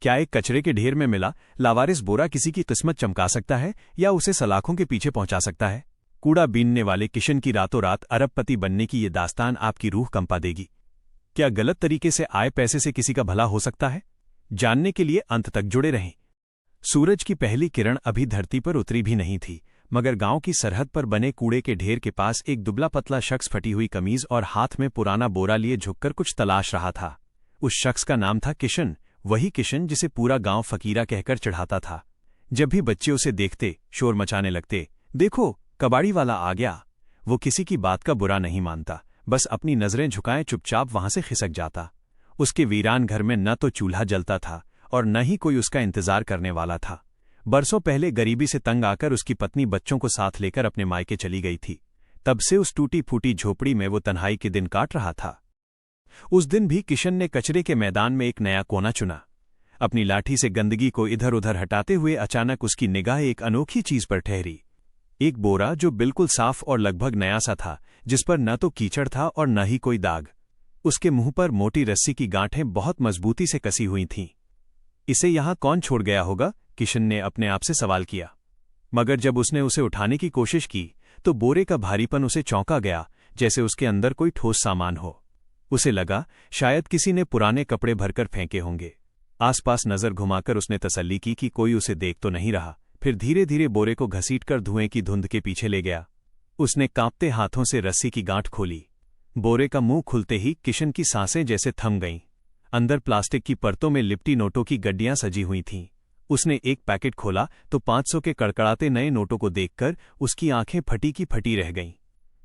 क्या एक कचरे के ढेर में मिला लावारिस बोरा किसी की किस्मत चमका सकता है या उसे सलाखों के पीछे पहुंचा सकता है? कूड़ा बीनने वाले किशन की रातों रात अरबपति बनने की ये दास्तान आपकी रूह कंपा देगी। क्या गलत तरीके से आए पैसे से किसी का भला हो सकता है? जानने के लिए अंत तक जुड़े रहें। सूरज की पहली किरण अभी धरती पर उतरी भी नहीं थी, मगर गांव की सरहद पर बने कूड़े के ढेर के पास एक दुबला पतला शख्स फटी हुई कमीज और हाथ में पुराना बोरा लिए झुककर कुछ तलाश रहा था। उस शख्स का नाम था किशन, वही किशन जिसे पूरा गांव फकीरा कहकर चढ़ाता था। जब भी बच्चे उसे देखते शोर मचाने लगते, देखो कबाड़ी वाला आ गया। वो किसी की बात का बुरा नहीं मानता, बस अपनी नजरें झुकाए चुपचाप वहां से खिसक जाता। उसके वीरान घर में न तो चूल्हा जलता था और न ही कोई उसका इंतजार करने वाला था। बरसों पहले गरीबी से तंग आकर उसकी पत्नी बच्चों को साथ लेकर अपने मायके चली गई थी। तब से उस टूटी फूटी झोपड़ी में वो तन्हाई के दिन काट रहा था। उस दिन भी किशन ने कचरे के मैदान में एक नया कोना चुना। अपनी लाठी से गंदगी को इधर उधर हटाते हुए अचानक उसकी निगाह एक अनोखी चीज पर ठहरी। एक बोरा जो बिल्कुल साफ और लगभग नया सा था, जिस पर न तो कीचड़ था और न ही कोई दाग। उसके मुंह पर मोटी रस्सी की गांठें बहुत मजबूती से कसी हुई थीं। इसे यहां कौन छोड़ गया होगा? किशन ने अपने आप से सवाल किया। मगर जब उसने उसे उठाने की कोशिश की तो बोरे का भारीपन उसे चौंका गया, जैसे उसके अंदर कोई ठोस सामान हो। उसे लगा शायद किसी ने पुराने कपड़े भरकर फेंके होंगे। आसपास नजर घुमाकर उसने तसल्ली की कि कोई उसे देख तो नहीं रहा। फिर धीरे धीरे बोरे को घसीटकर धुएं की धुंध के पीछे ले गया। उसने कांपते हाथों से रस्सी की गांठ खोली। बोरे का मुंह खुलते ही किशन की सांसें जैसे थम गईं। अंदर प्लास्टिक की परतों में लिपटी नोटों की गड्डियां सजी हुई थीं। उसने एक पैकेट खोला तो 500 के कड़कड़ाते नए नोटों को देखकर उसकी आंखें फटी की फटी रह गईं।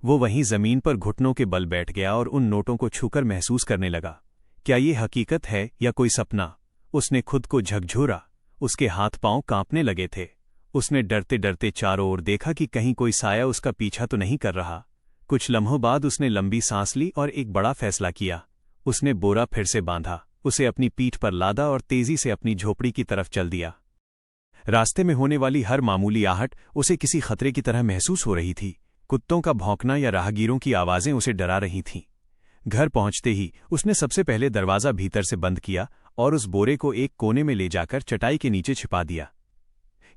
वो वहीं जमीन पर घुटनों के बल बैठ गया और उन नोटों को छूकर महसूस करने लगा। क्या ये हकीकत है या कोई सपना? उसने खुद को झकझोरा। उसके हाथ पांव कांपने लगे थे। उसने डरते डरते चारों ओर देखा कि कहीं कोई साया उसका पीछा तो नहीं कर रहा। कुछ लम्हों बाद उसने लंबी सांस ली और एक बड़ा फैसला किया। उसने बोरा फिर से बांधा, उसे अपनी पीठ पर लादा और तेजी से अपनी झोपड़ी की तरफ चल दिया। रास्ते में होने वाली हर मामूली आहट उसे किसी खतरे की तरह महसूस हो रही थी। कुत्तों का भौंकना या राहगीरों की आवाजें उसे डरा रही थीं। घर पहुंचते ही उसने सबसे पहले दरवाजा भीतर से बंद किया और उस बोरे को एक कोने में ले जाकर चटाई के नीचे छिपा दिया।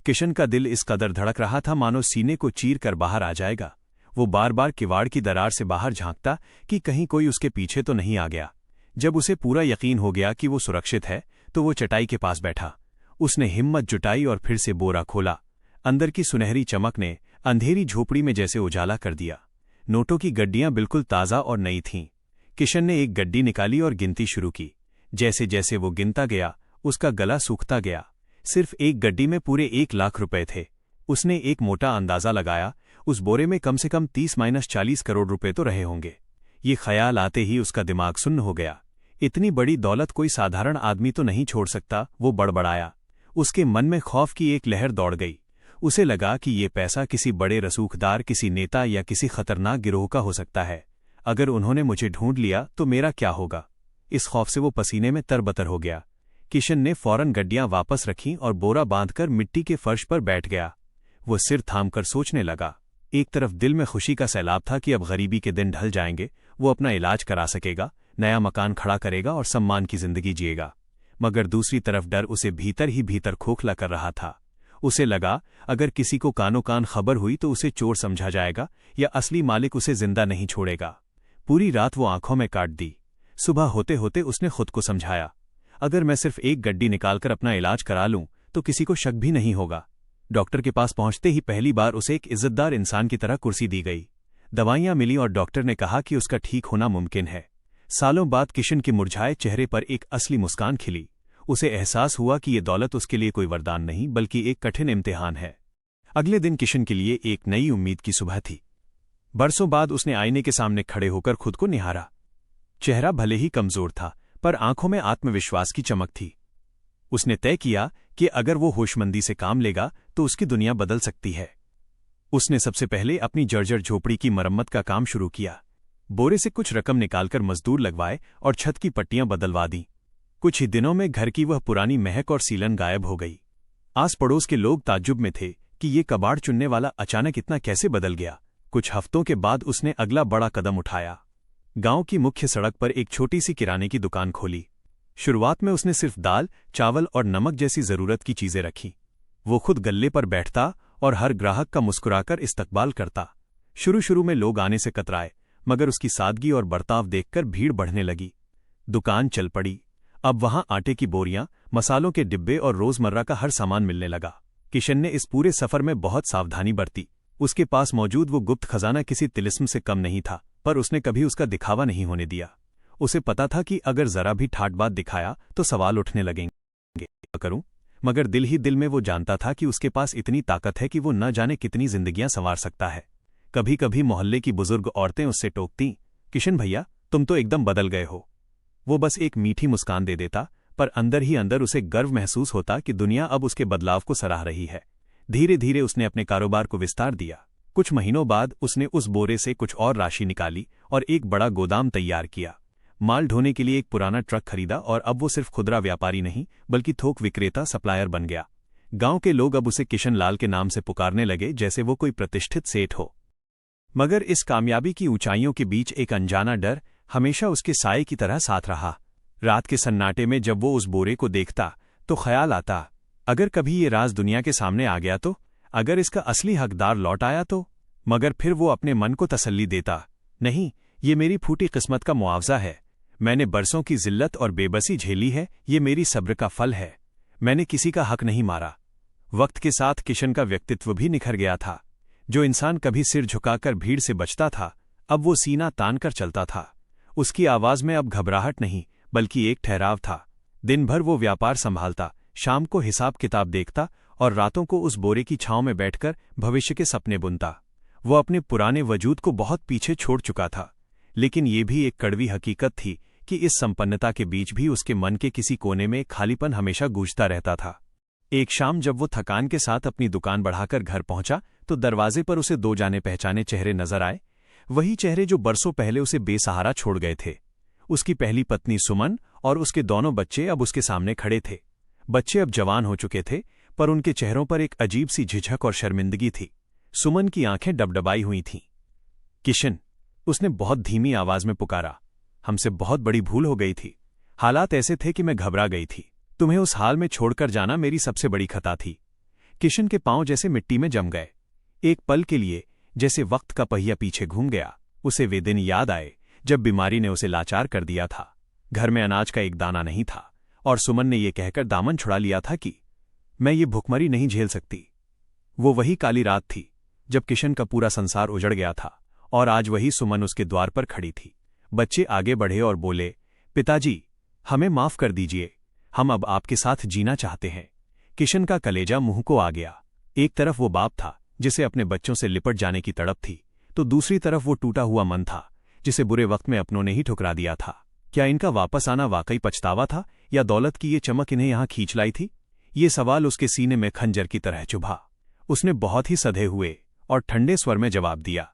किशन का दिल इस कदर धड़क रहा था मानो सीने को चीर कर बाहर आ जाएगा। वो बार बार किवाड़ की दरार से बाहर झांकता कि कहीं कोई उसके पीछे तो नहीं आ गया। जब उसे पूरा यकीन हो गया कि वो सुरक्षित है तो वो चटाई के पास बैठा। उसने हिम्मत जुटाई और फिर से बोरा खोला। अंदर की सुनहरी चमक ने अंधेरी झोपड़ी में जैसे उजाला कर दिया। नोटों की गड्डियां बिल्कुल ताज़ा और नई थीं। किशन ने एक गड्डी निकाली और गिनती शुरू की। जैसे जैसे वो गिनता गया उसका गला सूखता गया। सिर्फ एक गड्डी में पूरे 1 लाख रुपए थे। उसने एक मोटा अंदाजा लगाया, उस बोरे में कम से कम 30-40 करोड़ रुपए तो रहे होंगे। ये ख्याल आते ही उसका दिमाग सुन्न हो गया। इतनी बड़ी दौलत कोई साधारण आदमी तो नहीं छोड़ सकता। वो बड़बड़ाया। उसके मन में खौफ की एक लहर दौड़ गई। उसे लगा कि ये पैसा किसी बड़े रसूखदार, किसी नेता या किसी खतरनाक गिरोह का हो सकता है। अगर उन्होंने मुझे ढूंढ लिया तो मेरा क्या होगा? इस खौफ से वो पसीने में तरबतर हो गया। किशन ने फौरन गड्डियां वापस रखीं और बोरा बांधकर मिट्टी के फर्श पर बैठ गया। वो सिर थामकर सोचने लगा। एक तरफ दिल में खुशी का सैलाब था कि अब गरीबी के दिन ढल जाएंगे, वो अपना इलाज करा सकेगा, नया मकान खड़ा करेगा और सम्मान की जिंदगी जिएगा। मगर दूसरी तरफ डर उसे भीतर ही भीतर खोखला कर रहा था। उसे लगा अगर किसी को कानो कान खबर हुई तो उसे चोर समझा जाएगा या असली मालिक उसे जिंदा नहीं छोड़ेगा। पूरी रात वो आंखों में काट दी। सुबह होते होते उसने खुद को समझाया, अगर मैं सिर्फ एक गड्डी निकालकर अपना इलाज करा लूं तो किसी को शक भी नहीं होगा। डॉक्टर के पास पहुंचते ही पहली बार उसे एक इज्जतदार इंसान की तरह कुर्सी दी गई। दवाइयां मिली और डॉक्टर ने कहा कि उसका ठीक होना मुमकिन है। सालों बाद किशन के मुरझाए चेहरे पर एक असली मुस्कान खिली। उसे एहसास हुआ कि ये दौलत उसके लिए कोई वरदान नहीं बल्कि एक कठिन इम्तिहान है। अगले दिन किशन के लिए एक नई उम्मीद की सुबह थी। बरसों बाद उसने आईने के सामने खड़े होकर खुद को निहारा। चेहरा भले ही कमजोर था पर आंखों में आत्मविश्वास की चमक थी। उसने तय किया कि अगर वो होशमंदी से काम लेगा तो उसकी दुनिया बदल सकती है। उसने सबसे पहले अपनी जर्जर झोपड़ी की मरम्मत का काम शुरू किया। बोरे से कुछ रकम निकालकर मजदूर लगवाए और छत की पट्टियां बदलवा दी। कुछ ही दिनों में घर की वह पुरानी महक और सीलन गायब हो गई। आस पड़ोस के लोग ताज्जुब में थे कि ये कबाड़ चुनने वाला अचानक इतना कैसे बदल गया। कुछ हफ्तों के बाद उसने अगला बड़ा कदम उठाया। गांव की मुख्य सड़क पर एक छोटी सी किराने की दुकान खोली। शुरुआत में उसने सिर्फ दाल, चावल और नमक जैसी जरूरत की चीजें रखी। वो खुद गल्ले पर बैठता और हर ग्राहक का मुस्कुराकर इस्तकबाल करता। शुरू में लोग आने से कतराए, मगर उसकी सादगी और बर्ताव देखकर भीड़ बढ़ने लगी। दुकान चल पड़ी। अब वहां आटे की बोरियां, मसालों के डिब्बे और रोजमर्रा का हर सामान मिलने लगा। किशन ने इस पूरे सफर में बहुत सावधानी बरती। उसके पास मौजूद वो गुप्त खजाना किसी तिलिस्म से कम नहीं था, पर उसने कभी उसका दिखावा नहीं होने दिया। उसे पता था कि अगर जरा भी ठाट बात दिखाया तो सवाल उठने लगेंगे। करूं? मगर दिल ही दिल में वो जानता था कि उसके पास इतनी ताकत है कि वो न जाने कितनी जिंदगियां संवार सकता है। कभी कभी मोहल्ले की बुजुर्ग औरतें उससे टोकतीं, किशन भैया, तुम तो एकदम बदल गए हो। वो बस एक मीठी मुस्कान दे देता, पर अंदर ही अंदर उसे गर्व महसूस होता कि दुनिया अब उसके बदलाव को सराह रही है। धीरे धीरे उसने अपने कारोबार को विस्तार दिया। कुछ महीनों बाद उसने उस बोरे से कुछ और राशि निकाली और एक बड़ा गोदाम तैयार किया। माल ढोने के लिए एक पुराना ट्रक खरीदा और अब वो सिर्फ खुदरा व्यापारी नहीं बल्कि थोक विक्रेता सप्लायर बन गया। गांव के लोग अब उसे किशन लाल के नाम से पुकारने लगे, जैसे वो कोई प्रतिष्ठित सेठ हो। मगर इस कामयाबी की ऊंचाइयों के बीच एक अनजाना डर हमेशा उसके साये की तरह साथ रहा। रात के सन्नाटे में जब वो उस बोरे को देखता तो ख्याल आता, अगर कभी ये राज दुनिया के सामने आ गया तो, अगर इसका असली हकदार लौट आया तो। मगर फिर वो अपने मन को तसल्ली देता, नहीं, ये मेरी फूटी किस्मत का मुआवजा है। मैंने बरसों की जिल्लत और बेबसी झेली है, ये मेरी सब्र का फल है। मैंने किसी का हक नहीं मारा। वक्त के साथ किशन का व्यक्तित्व भी निखर गया था। जो इंसान कभी सिर झुकाकर भीड़ से बचता था, अब वो सीना तान कर चलता था। उसकी आवाज में अब घबराहट नहीं बल्कि एक ठहराव था। दिन भर वो व्यापार संभालता, शाम को हिसाब किताब देखता और रातों को उस बोरे की छांव में बैठकर भविष्य के सपने बुनता। वो अपने पुराने वजूद को बहुत पीछे छोड़ चुका था, लेकिन ये भी एक कड़वी हकीकत थी कि इस संपन्नता के बीच भी उसके मन के किसी कोने में खालीपन हमेशा गूंजता रहता था। एक शाम जब वो थकान के साथ अपनी दुकान बढ़ाकर घर पहुंचा तो दरवाजे पर उसे दो जाने पहचाने चेहरे नजर आए। वही चेहरे जो बरसों पहले उसे बेसहारा छोड़ गए थे। उसकी पहली पत्नी सुमन और उसके दोनों बच्चे अब उसके सामने खड़े थे। बच्चे अब जवान हो चुके थे, पर उनके चेहरों पर एक अजीब सी झिझक और शर्मिंदगी थी। सुमन की आंखें डबडबाई हुई थीं। किशन, उसने बहुत धीमी आवाज में पुकारा, हमसे बहुत बड़ी भूल हो गई थी। हालात ऐसे थे कि मैं घबरा गई थी। तुम्हें उस हाल में छोड़कर जाना मेरी सबसे बड़ी खता थी। किशन के पांव जैसे मिट्टी में जम गए। एक पल के लिए जैसे वक्त का पहिया पीछे घूम गया। उसे वे दिन याद आए जब बीमारी ने उसे लाचार कर दिया था। घर में अनाज का एक दाना नहीं था और सुमन ने यह कहकर दामन छुड़ा लिया था कि मैं ये भुखमरी नहीं झेल सकती। वो वही काली रात थी जब किशन का पूरा संसार उजड़ गया था और आज वही सुमन उसके द्वार पर खड़ी थी। बच्चे आगे बढ़े और बोले, पिताजी, हमें माफ कर दीजिए, हम अब आपके साथ जीना चाहते हैं। किशन का कलेजा मुंह को आ गया। एक तरफ वो बाप था जिसे अपने बच्चों से लिपट जाने की तड़प थी, तो दूसरी तरफ वो टूटा हुआ मन था जिसे बुरे वक्त में अपनों ने ही ठुकरा दिया था। क्या इनका वापस आना वाकई पछतावा था या दौलत की ये चमक इन्हें यहां खींच लाई थी? ये सवाल उसके सीने में खंजर की तरह चुभा। उसने बहुत ही सधे हुए और ठंडे स्वर में जवाब दिया,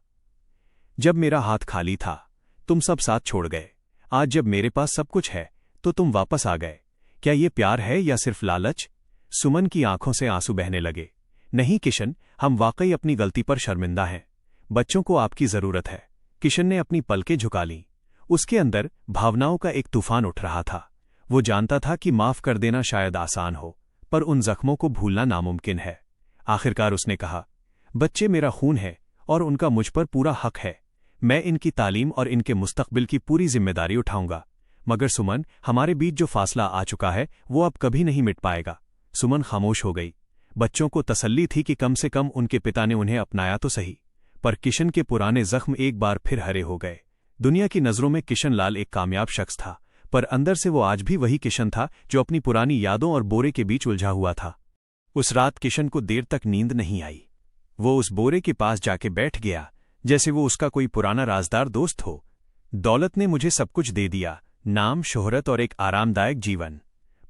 जब मेरा हाथ खाली था तुम सब साथ छोड़ गए। आज जब मेरे पास सब कुछ है तो तुम वापस आ गए। क्या ये प्यार है या सिर्फ लालच? सुमन की आंखों से आंसू बहने लगे। नहीं किशन, हम वाकई अपनी गलती पर शर्मिंदा हैं। बच्चों को आपकी जरूरत है। किशन ने अपनी पलकें झुका लीं। उसके अंदर भावनाओं का एक तूफान उठ रहा था। वो जानता था कि माफ कर देना शायद आसान हो, पर उन जख्मों को भूलना नामुमकिन है। आखिरकार उसने कहा, बच्चे मेरा खून है और उनका मुझ पर पूरा हक है। मैं इनकी तालीम और इनके मुस्तकबिल की पूरी जिम्मेदारी उठाऊंगा। मगर सुमन, हमारे बीच जो फासला आ चुका है वो अब कभी नहीं मिट पाएगा। सुमन खामोश हो गई। बच्चों को तसल्ली थी कि कम से कम उनके पिता ने उन्हें अपनाया तो सही, पर किशन के पुराने जख्म एक बार फिर हरे हो गए। दुनिया की नजरों में किशन लाल एक कामयाब शख्स था, पर अंदर से वो आज भी वही किशन था जो अपनी पुरानी यादों और बोरे के बीच उलझा हुआ था। उस रात किशन को देर तक नींद नहीं आई। वो उस बोरे के पास जाके बैठ गया जैसे वो उसका कोई पुराना राजदार दोस्त हो। दौलत ने मुझे सब कुछ दे दिया, नाम, शोहरत और एक आरामदायक जीवन,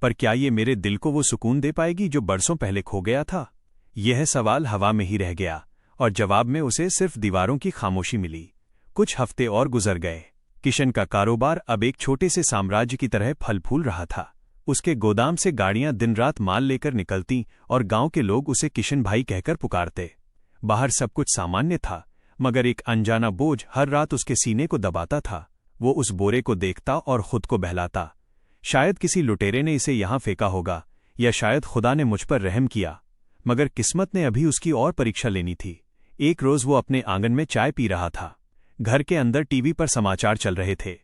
पर क्या ये मेरे दिल को वो सुकून दे पाएगी जो बरसों पहले खो गया था? यह सवाल हवा में ही रह गया और जवाब में उसे सिर्फ दीवारों की खामोशी मिली। कुछ हफ्ते और गुजर गए। किशन का कारोबार अब एक छोटे से साम्राज्य की तरह फल फूल रहा था। उसके गोदाम से गाड़ियां दिन रात माल लेकर निकलतीं और गांव के लोग उसे किशन भाई कहकर पुकारते। बाहर सब कुछ सामान्य था, मगर एक अनजाना बोझ हर रात उसके सीने को दबाता था। वो उस बोरे को देखता और खुद को बहलाता, शायद किसी लुटेरे ने इसे यहां फेंका होगा, या शायद खुदा ने मुझ पर रहम किया। मगर किस्मत ने अभी उसकी और परीक्षा लेनी थी। एक रोज वो अपने आंगन में चाय पी रहा था। घर के अंदर टीवी पर समाचार चल रहे थे।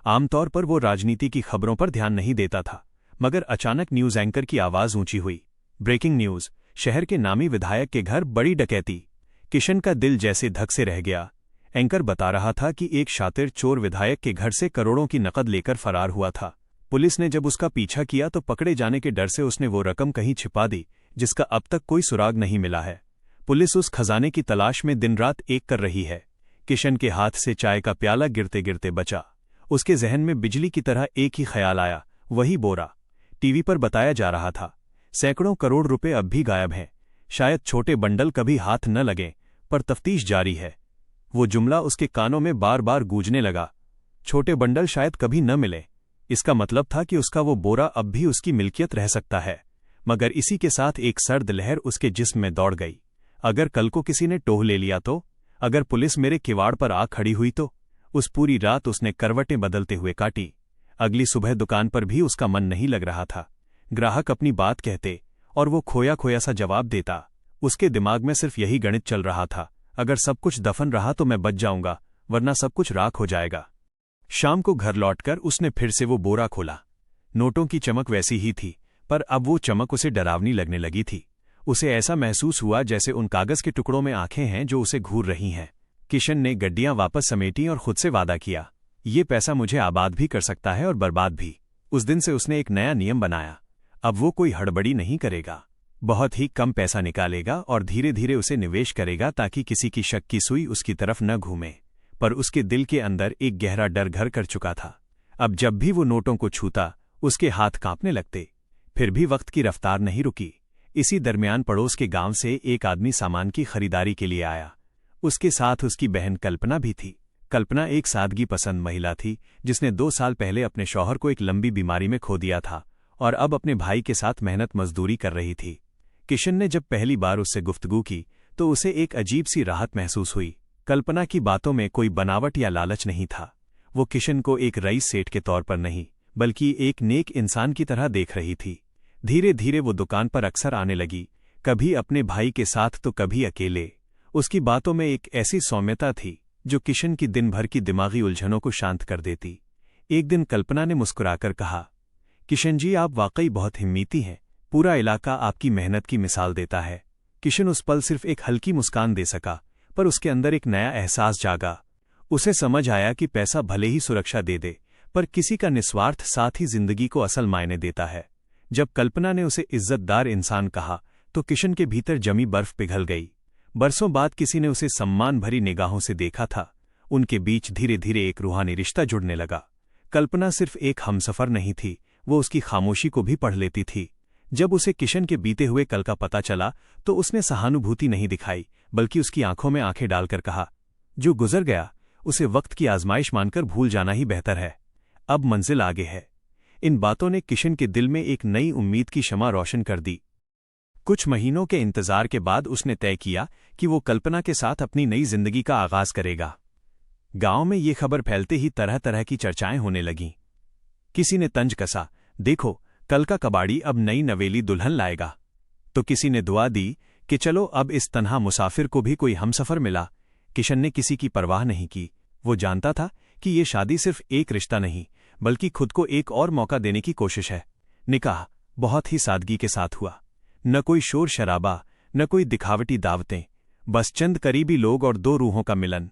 आमतौर पर वो राजनीति की खबरों पर ध्यान नहीं देता था, मगर अचानक न्यूज एंकर की आवाज ऊंची हुई। ब्रेकिंग न्यूज, शहर के नामी विधायक के घर बड़ी डकैती। किशन का दिल जैसे धक से रह गया। एंकर बता रहा था कि एक शातिर चोर विधायक के घर से करोड़ों की नकद लेकर फरार हुआ था। पुलिस ने जब उसका पीछा किया तो पकड़े जाने के डर से उसने वो रकम कहीं छिपा दी जिसका अब तक कोई सुराग नहीं मिला है। पुलिस उस खजाने की तलाश में दिन रात एक कर रही है। किशन के हाथ से चाय का प्याला गिरते गिरते बचा। उसके जहन में बिजली की तरह एक ही ख्याल आया, वही बोरा। टीवी पर बताया जा रहा था, सैकड़ों करोड़ रुपए अब भी गायब हैं। शायद छोटे बंडल कभी हाथ न लगें, पर तफ्तीश जारी है। वो जुमला उसके कानों में बार बार गूंजने लगा। छोटे बंडल शायद कभी न मिले। इसका मतलब था कि उसका वो बोरा अब भी उसकी मिल्कियत रह सकता है। मगर इसी के साथ एक सर्द लहर उसके जिस्म में दौड़ गई। अगर कल को किसी ने टोह ले लिया तो? अगर पुलिस मेरे किवाड़ पर आ खड़ी हुई तो? उस पूरी रात उसने करवटें बदलते हुए काटी। अगली सुबह दुकान पर भी उसका मन नहीं लग रहा था। ग्राहक अपनी बात कहते और वो खोया खोया सा जवाब देता। उसके दिमाग में सिर्फ यही गणित चल रहा था, अगर सब कुछ दफन रहा तो मैं बच जाऊंगा, वरना सब कुछ राख हो जाएगा। शाम को घर लौटकर उसने फिर से वो बोरा खोला। नोटों की चमक वैसी ही थी, पर अब वो चमक उसे डरावनी लगने लगी थी। उसे ऐसा महसूस हुआ जैसे उन कागज के टुकड़ों में आंखें हैं जो उसे घूर रही हैं। किशन ने गड्डियां वापस समेटी और खुद से वादा किया, ये पैसा मुझे आबाद भी कर सकता है और बर्बाद भी। उस दिन से उसने एक नया नियम बनाया। अब वो कोई हड़बड़ी नहीं करेगा। बहुत ही कम पैसा निकालेगा और धीरे धीरे उसे निवेश करेगा ताकि किसी की शक की सुई उसकी तरफ न घूमे। पर उसके दिल के अंदर एक गहरा डर घर कर चुका था। अब जब भी वो नोटों को छूता, उसके हाथ कांपने लगते। फिर भी वक्त की रफ्तार नहीं रुकी। इसी दरमियान पड़ोस के गांव से एक आदमी सामान की खरीदारी के लिए आया। उसके साथ उसकी बहन कल्पना भी थी। कल्पना एक सादगी पसंद महिला थी जिसने 2 साल पहले अपने शौहर को एक लंबी बीमारी में खो दिया था और अब अपने भाई के साथ मेहनत मजदूरी कर रही थी। किशन ने जब पहली बार उससे गुफ्तगू की तो उसे एक अजीब सी राहत महसूस हुई। कल्पना की बातों में कोई बनावट या लालच नहीं था। वो किशन को एक रईस सेठ के तौर पर नहीं, बल्कि एक नेक इंसान की तरह देख रही थी। धीरे धीरे वो दुकान पर अक्सर आने लगी, कभी अपने भाई के साथ तो कभी अकेले। उसकी बातों में एक ऐसी सौम्यता थी जो किशन की दिन भर की दिमागी उलझनों को शांत कर देती। एक दिन कल्पना ने मुस्कुराकर कहा, किशन जी, आप वाकई बहुत हिम्मती हैं। पूरा इलाका आपकी मेहनत की मिसाल देता है। किशन उस पल सिर्फ एक हल्की मुस्कान दे सका, पर उसके अंदर एक नया एहसास जागा। उसे समझ आया कि पैसा भले ही सुरक्षा दे दे, पर किसी का निस्वार्थ साथ ही जिंदगी को असल मायने देता है। जब कल्पना ने उसे इज्जतदार इंसान कहा तो किशन के भीतर जमी बर्फ पिघल गई। बरसों बाद किसी ने उसे सम्मान भरी निगाहों से देखा था। उनके बीच धीरे धीरे एक रूहानी रिश्ता जुड़ने लगा। कल्पना सिर्फ एक हमसफर नहीं थी, वो उसकी खामोशी को भी पढ़ लेती थी। जब उसे किशन के बीते हुए कल का पता चला तो उसने सहानुभूति नहीं दिखाई, बल्कि उसकी आंखों में आंखें डालकर कहा, जो गुजर गया उसे वक्त की आजमाइश मानकर भूल जाना ही बेहतर है। अब मंजिल आगे है। इन बातों ने किशन के दिल में एक नई उम्मीद की शमा रोशन कर दी। कुछ महीनों के इंतजार के बाद उसने तय किया कि वो कल्पना के साथ अपनी नई जिंदगी का आगाज करेगा। गांव में ये खबर फैलते ही तरह तरह की चर्चाएं होने लगीं। किसी ने तंज कसा, देखो कल का कबाड़ी अब नई नवेली दुल्हन लाएगा। तो किसी ने दुआ दी कि चलो अब इस तन्हा मुसाफिर को भी कोई हमसफर मिला। किशन ने किसी की परवाह नहीं की। वो जानता था कि ये शादी सिर्फ एक रिश्ता नहीं, बल्कि खुद को एक और मौका देने की कोशिश है। निकाह बहुत ही सादगी के साथ हुआ। न कोई शोर शराबा, न कोई दिखावटी दावतें, बस चंद करीबी लोग और 2 रूहों का मिलन।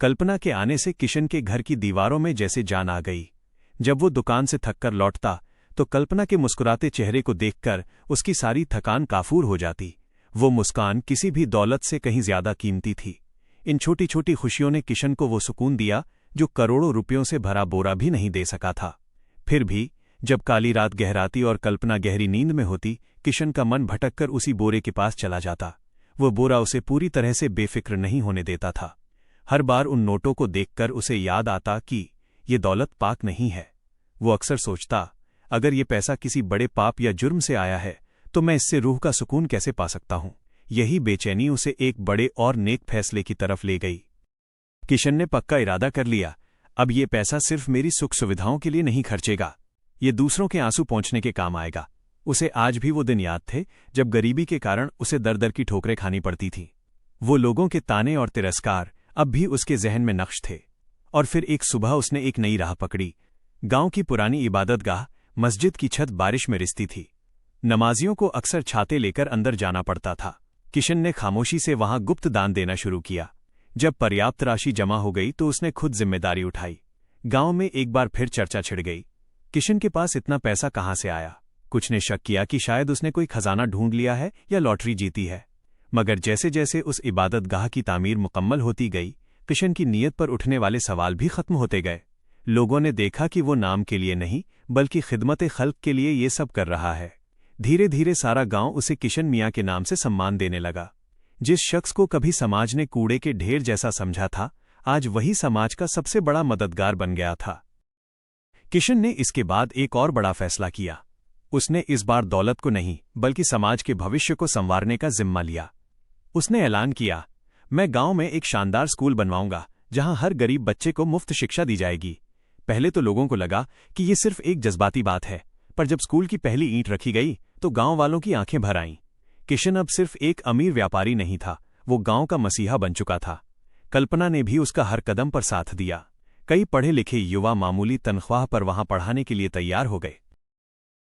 कल्पना के आने से किशन के घर की दीवारों में जैसे जान आ गई। जब वो दुकान से थककर लौटता तो कल्पना के मुस्कुराते चेहरे को देखकर उसकी सारी थकान काफूर हो जाती। वो मुस्कान किसी भी दौलत से कहीं ज्यादा कीमती थी। इन छोटी छोटी खुशियों ने किशन को वो सुकून दिया जो करोड़ों रुपयों से भरा बोरा भी नहीं दे सका था। फिर भी जब काली रात गहराती और कल्पना गहरी नींद में होती, किशन का मन भटककर उसी बोरे के पास चला जाता। वो बोरा उसे पूरी तरह से बेफिक्र नहीं होने देता था। हर बार उन नोटों को देखकर उसे याद आता कि ये दौलत पाक नहीं है। वो अक्सर सोचता, अगर ये पैसा किसी बड़े पाप या जुर्म से आया है तो मैं इससे रूह का सुकून कैसे पा सकता हूं। यही बेचैनी उसे एक बड़े और नेक फैसले की तरफ ले गई। किशन ने पक्का इरादा कर लिया, अब ये पैसा सिर्फ मेरी सुख सुविधाओं के लिए नहीं खर्चेगा, ये दूसरों के आंसू पोंछने के काम आएगा। उसे आज भी वो दिन याद थे जब गरीबी के कारण उसे दर दर की ठोकरें खानी पड़ती थीं। वो लोगों के ताने और तिरस्कार अब भी उसके जहन में नक्श थे। और फिर एक सुबह उसने एक नई राह पकड़ी। गांव की पुरानी इबादतगाह, मस्जिद की छत बारिश में रिसती थी। नमाजियों को अक्सर छाते लेकर अंदर जाना पड़ता था। किशन ने खामोशी से वहां गुप्त दान देना शुरू किया। जब पर्याप्त राशि जमा हो गई तो उसने खुद जिम्मेदारी उठाई। गांव में एक बार फिर चर्चा छिड़ गई, किशन के पास इतना पैसा कहां से आया। कुछ ने शक किया कि शायद उसने कोई खजाना ढूंढ लिया है या लॉटरी जीती है। मगर जैसे जैसे उस इबादतगाह की तामीर मुकम्मल होती गई, किशन की नीयत पर उठने वाले सवाल भी खत्म होते गए। लोगों ने देखा कि वो नाम के लिए नहीं बल्कि खिदमत खल्क के लिए ये सब कर रहा है। धीरे धीरे सारा गांव उसे किशन मियां के नाम से सम्मान देने लगा। जिस शख्स को कभी समाज ने कूड़े के ढेर जैसा समझा था, आज वही समाज का सबसे बड़ा मददगार बन गया था। किशन ने इसके बाद एक और बड़ा फैसला किया। उसने इस बार दौलत को नहीं बल्कि समाज के भविष्य को संवारने का जिम्मा लिया। उसने ऐलान किया, मैं गांव में एक शानदार स्कूल बनवाऊंगा जहां हर गरीब बच्चे को मुफ्त शिक्षा दी जाएगी। पहले तो लोगों को लगा कि ये सिर्फ एक जज्बाती बात है, पर जब स्कूल की पहली ईंट रखी गई तो गांव वालों की आंखें भर आईं। किशन अब सिर्फ एक अमीर व्यापारी नहीं था, वो गांव का मसीहा बन चुका था। कल्पना ने भी उसका हर कदम पर साथ दिया। कई पढ़े लिखे युवा मामूली तनख्वाह पर वहां पढ़ाने के लिए तैयार हो गए,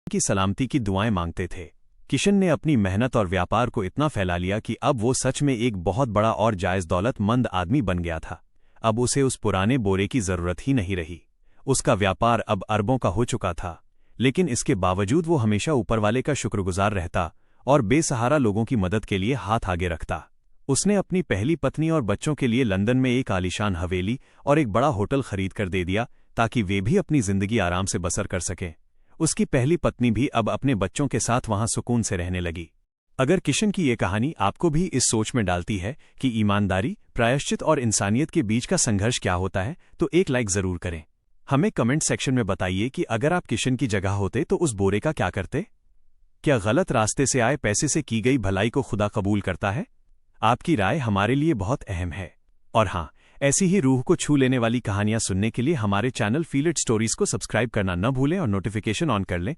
की सलामती की दुआएं मांगते थे। किशन ने अपनी मेहनत और व्यापार को इतना फैला लिया कि अब वो सच में एक बहुत बड़ा और जायज दौलतमंद आदमी बन गया था। अब उसे उस पुराने बोरे की जरूरत ही नहीं रही। उसका व्यापार अब अरबों का हो चुका था, लेकिन इसके बावजूद वो हमेशा ऊपरवाले का शुक्रगुजार रहता और बेसहारा लोगों की मदद के लिए हाथ आगे रखता। उसने अपनी पहली पत्नी और बच्चों के लिए लंदन में एक आलीशान हवेली और एक बड़ा होटल खरीद कर दे दिया ताकि वे भी अपनी जिंदगी आराम से बसर कर सकें। उसकी पहली पत्नी भी अब अपने बच्चों के साथ वहां सुकून से रहने लगी। अगर किशन की ये कहानी आपको भी इस सोच में डालती है कि ईमानदारी, प्रायश्चित और इंसानियत के बीच का संघर्ष क्या होता है, तो एक लाइक जरूर करें। हमें कमेंट सेक्शन में बताइए कि अगर आप किशन की जगह होते तो उस बोरे का क्या करते। क्या गलत रास्ते से आए पैसे से की गई भलाई को खुदा कबूल करता है? आपकी राय हमारे लिए बहुत अहम है। और हाँ, ऐसी ही रूह को छू लेने वाली कहानियां सुनने के लिए हमारे चैनल फील इट स्टोरीज को सब्सक्राइब करना न भूलें और नोटिफिकेशन ऑन कर लें